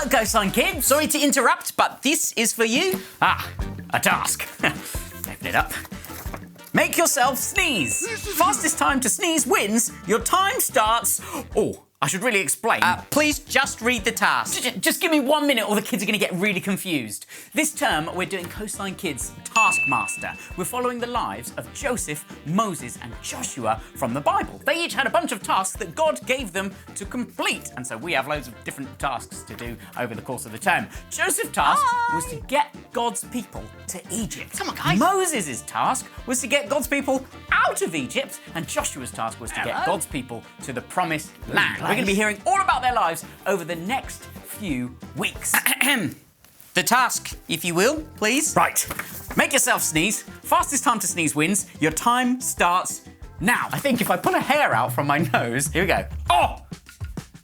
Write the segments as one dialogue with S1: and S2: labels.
S1: Hello, Coastline Kids. Sorry to interrupt, but this is for you. A task. Open it up. Make yourself sneeze. Fastest time to sneeze wins. Your time starts... Oh, I should really explain. Please just read the task. Just give me 1 minute or the kids are going to get really confused. This term, we're doing Coastline Kids Taskmaster. We're following the lives of Joseph, Moses and Joshua from the Bible. They each had a bunch of tasks that God gave them to complete. And so we have loads of different tasks to do over the course of the term. Joseph's task was to get God's people to Egypt. Come on, guys. Moses' task was to get God's people out of Egypt. And Joshua's task was to get God's people to the promised land. We're going to be hearing all about their lives over the next few weeks. The task, if you will, please. Right. Make yourself sneeze. Fastest time to sneeze wins. Your time starts now. I think if I pull a hair out from my nose... Here we go. Oh!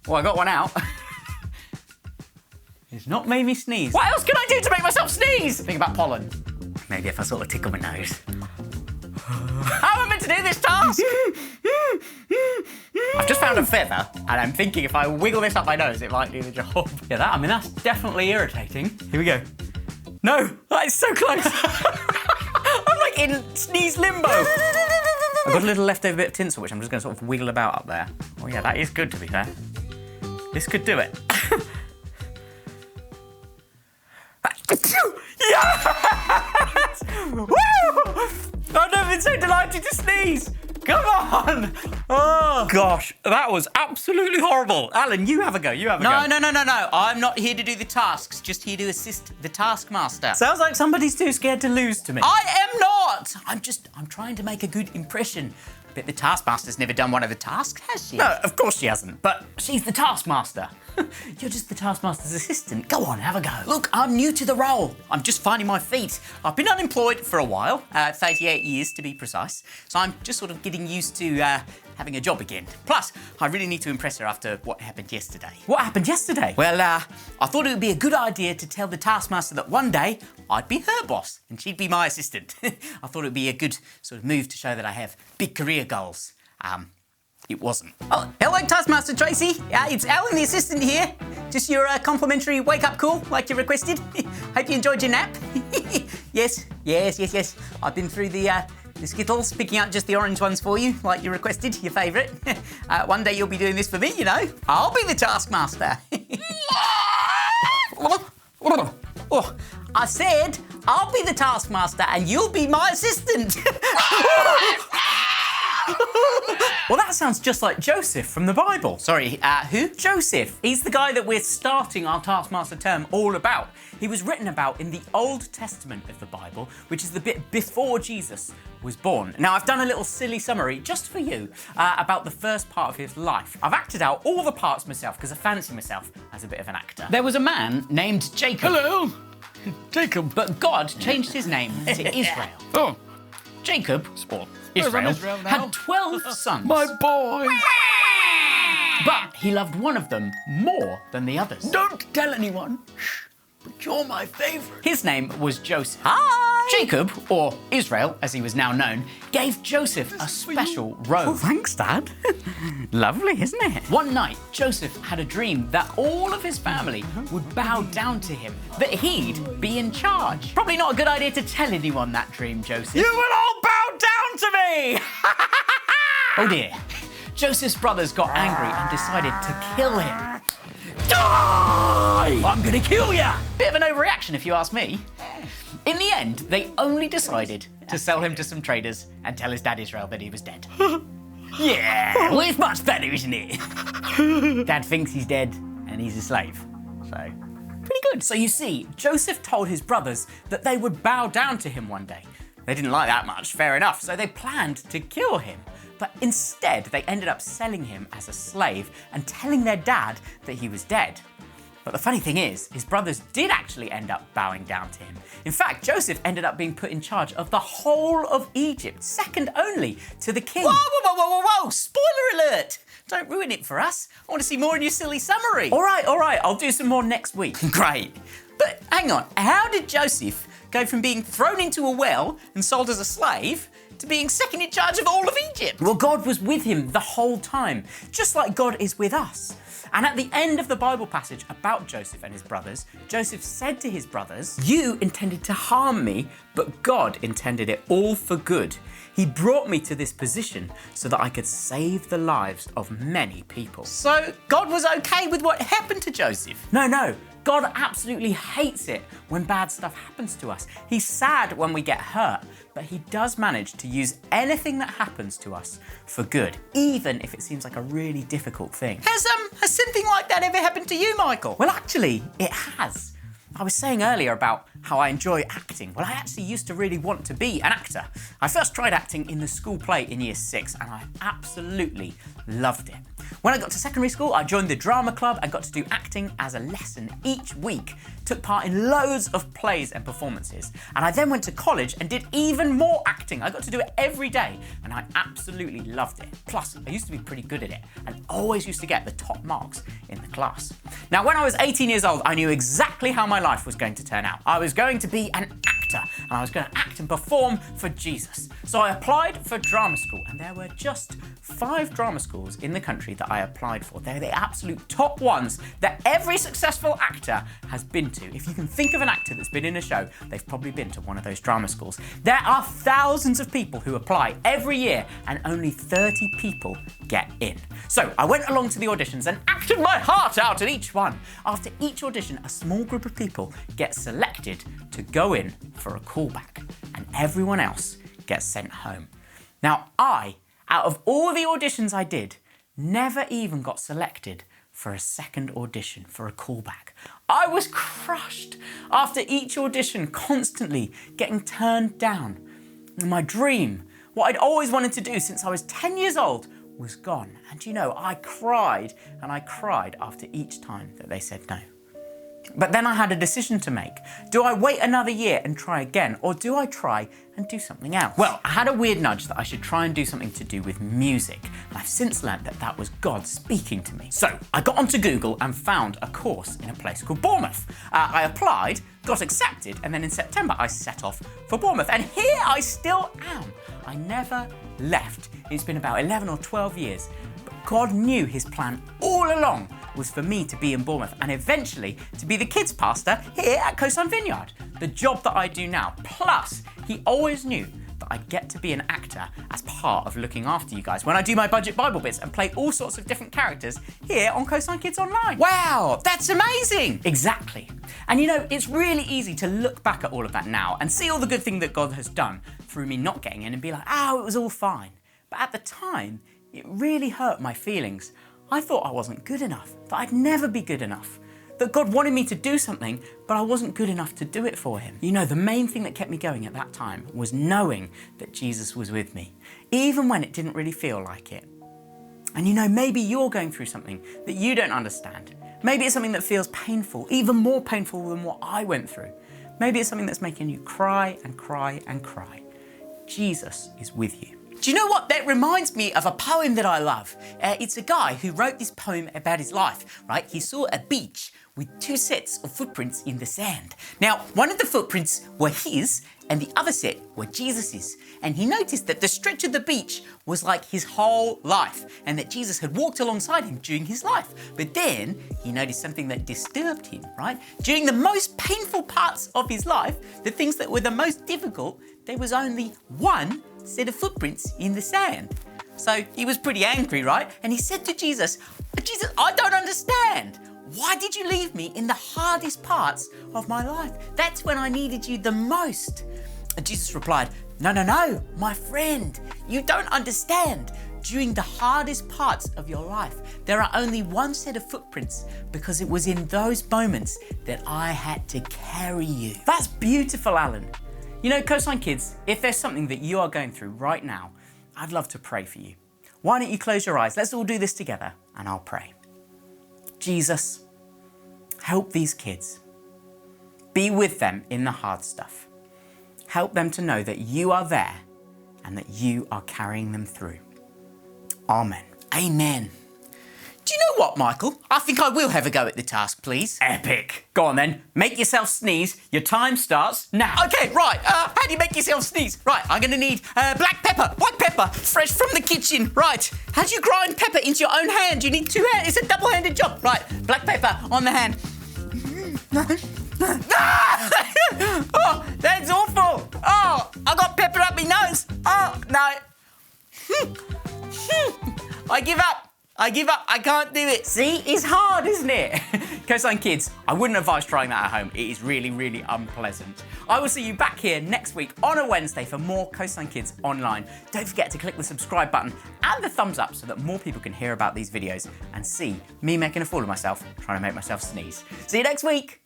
S1: Well, I got one out. It's not made me sneeze. What else can I do to make myself sneeze? Think about pollen. Maybe if I sort of tickle my nose. How am I meant to do this task? I've just found a feather, and I'm thinking if I wiggle this up my nose, it might do the job. Yeah, that's definitely irritating. Here we go. No, that is so close. I'm like in sneeze limbo. I've got a little leftover bit of tinsel, which I'm just going to sort of wiggle about up there. Oh yeah, that is good, to be fair. This could do it. Yes! Woo! I've never been so delighted to sneeze. Come on! Oh, gosh, that was absolutely horrible. Alan, you have a go, No. I'm not here to do the tasks, just here to assist the Taskmaster. Sounds like somebody's too scared to lose to me. I am not! I'm trying to make a good impression. But the Taskmaster's never done one of the tasks, has she? No, of course she hasn't, but she's the Taskmaster. You're just the Taskmaster's assistant. Go on, have a go. Look, I'm new to the role. I'm just finding my feet. I've been unemployed for a while, 38 years to be precise, so I'm just sort of getting used to having a job again. Plus, I really need to impress her after what happened yesterday. What happened yesterday? Well, I thought it would be a good idea to tell the Taskmaster that one day I'd be her boss and she'd be my assistant. I thought it would be a good sort of move to show that I have big career goals. It wasn't. Oh, hello, Taskmaster Tracey. It's Alan, the assistant here. Just your complimentary wake-up call, like you requested. Hope you enjoyed your nap. Yes. I've been through the Skittles, picking out just the orange ones for you, like you requested, your favourite. One day you'll be doing this for me, you know. I'll be the Taskmaster. Oh, I said I'll be the Taskmaster and you'll be my assistant. Well, that sounds just like Joseph from the Bible. Sorry, who? Joseph. He's the guy that we're starting our Taskmaster term all about. He was written about in the Old Testament of the Bible, which is the bit before Jesus was born. Now, I've done a little silly summary just for you about the first part of his life. I've acted out all the parts myself because I fancy myself as a bit of an actor. There was a man named Jacob.
S2: Hello, Jacob.
S1: But God changed his name to Israel.
S2: Oh,
S1: Jacob, Israel had 12 sons.
S2: my boy.
S1: But he loved one of them more than the others.
S2: Don't tell anyone. Shh. But you're my favourite.
S1: His name was Joseph. Hi! Jacob, or Israel as he was now known, gave Joseph a special robe. Oh, thanks, Dad. Lovely, isn't it? One night, Joseph had a dream that all of his family would bow down to him, that he'd be in charge. Probably not a good idea to tell anyone that dream, Joseph. You will all bow down to me! Oh dear. Joseph's brothers got angry and decided to kill him. Die! I'm gonna kill ya! Bit of an overreaction if you ask me. In the end, they only decided to sell him to some traders and tell his dad Israel that he was dead. Yeah, well, it's much better, isn't it? Dad thinks he's dead and he's a slave, so pretty good. So you see, Joseph told his brothers that they would bow down to him one day. They didn't like that much, fair enough, so they planned to kill him. But instead, they ended up selling him as a slave and telling their dad that he was dead. But the funny thing is, his brothers did actually end up bowing down to him. In fact, Joseph ended up being put in charge of the whole of Egypt, second only to the king. Whoa! Spoiler alert! Don't ruin it for us. I want to see more in your silly summary. All right, I'll do some more next week. Great. But hang on, how did Joseph go from being thrown into a well and sold as a slave to being second in charge of all of Egypt? Well, God was with him the whole time, just like God is with us. And at the end of the Bible passage about Joseph and his brothers, Joseph said to his brothers, "You intended to harm me, but God intended it all for good. He brought me to this position so that I could save the lives of many people."
S2: So God was okay with what happened to Joseph?
S1: No. God absolutely hates it when bad stuff happens to us. He's sad when we get hurt, but he does manage to use anything that happens to us for good, even if it seems like a really difficult thing.
S2: Has something like that ever happened to you, Michael?
S1: Well, actually, it has. I was saying earlier about how I enjoy acting. Well, I actually used to really want to be an actor. I first tried acting in the school play in year 6 and I absolutely loved it. When I got to secondary school, I joined the drama club and got to do acting as a lesson each week. Took part in loads of plays and performances. And I then went to college and did even more acting. I got to do it every day and I absolutely loved it. Plus, I used to be pretty good at it and always used to get the top marks in the class. Now, when I was 18 years old, I knew exactly how my life was going to turn out. I was going to be an actor and I was going to act and perform for Jesus. So I applied for drama school and there were just 5 drama schools in the country that I applied for. They're the absolute top ones that every successful actor has been to. If you can think of an actor that's been in a show, they've probably been to one of those drama schools. There are thousands of people who apply every year and only 30 people get in. So I went along to the auditions and acted my heart out at each one. After each audition, a small group of people get selected to go in for a callback and everyone else gets sent home. Now out of all the auditions I did, never even got selected for a second audition, for a callback. I was crushed after each audition, constantly getting turned down. My dream, what I'd always wanted to do since I was 10 years old, was gone. And you know, I cried and I cried after each time that they said no. But then I had a decision to make. Do I wait another year and try again, or do I try and do something else? Well, I had a weird nudge that I should try and do something to do with music, and I've since learned that that was God speaking to me. So I got onto Google and found a course in a place called Bournemouth. I applied, got accepted, and then in September I set off for Bournemouth, and here I still am. I never left. It's been about 11 or 12 years, but God knew his plan all along was for me to be in Bournemouth and eventually to be the kids pastor here at Coastline Vineyard, the job that I do now. Plus, he always knew that I'd get to be an actor as part of looking after you guys when I do my budget Bible bits and play all sorts of different characters here on Coastline Kids Online.
S2: Wow, that's amazing!
S1: Exactly. And you know, it's really easy to look back at all of that now and see all the good thing that God has done through me not getting in and be like, oh, it was all fine. But at the time, it really hurt my feelings. I thought I wasn't good enough, that I'd never be good enough, that God wanted me to do something, but I wasn't good enough to do it for him. You know, the main thing that kept me going at that time was knowing that Jesus was with me, even when it didn't really feel like it. And you know, maybe you're going through something that you don't understand. Maybe it's something that feels painful, even more painful than what I went through. Maybe it's something that's making you cry and cry and cry. Jesus is with you.
S2: Do you know what? That reminds me of a poem that I love. It's a guy who wrote this poem about his life, right? He saw a beach with 2 sets of footprints in the sand. Now, one of the footprints were his and the other set were Jesus's. And he noticed that the stretch of the beach was like his whole life and that Jesus had walked alongside him during his life. But then he noticed something that disturbed him, right? During the most painful parts of his life, the things that were the most difficult, there was only 1 set of footprints in the sand. So he was pretty angry, right? And he said to Jesus, Jesus, I don't understand. Why did you leave me in the hardest parts of my life? That's when I needed you the most. And Jesus replied, no, my friend, you don't understand. During the hardest parts of your life, there are only 1 set of footprints because it was in those moments that I had to carry you.
S1: That's beautiful, Alan. You know, Coastline Kids, if there's something that you are going through right now, I'd love to pray for you. Why don't you close your eyes? Let's all do this together and I'll pray. Jesus, help these kids. Be with them in the hard stuff. Help them to know that you are there and that you are carrying them through. Amen.
S2: Amen. Do you know what, Michael? I think I will have a go at the task, please.
S1: Epic. Go on then, make yourself sneeze. Your time starts now.
S2: Okay, right. How do you make yourself sneeze? Right, I'm gonna need black pepper, white pepper, fresh from the kitchen. Right. How do you grind pepper into your own hand? You need 2 hands. It's a double-handed job. Right, black pepper on the hand. Oh, that's awful. Oh, I got pepper up my nose. Oh, no. I give up. I give up. I can't do it.
S1: See, it's hard, isn't it? Coastline Kids, I wouldn't advise trying that at home. It is really, really unpleasant. I will see you back here next week on a Wednesday for more Coastline Kids Online. Don't forget to click the subscribe button and the thumbs up so that more people can hear about these videos and see me making a fool of myself trying to make myself sneeze. See you next week.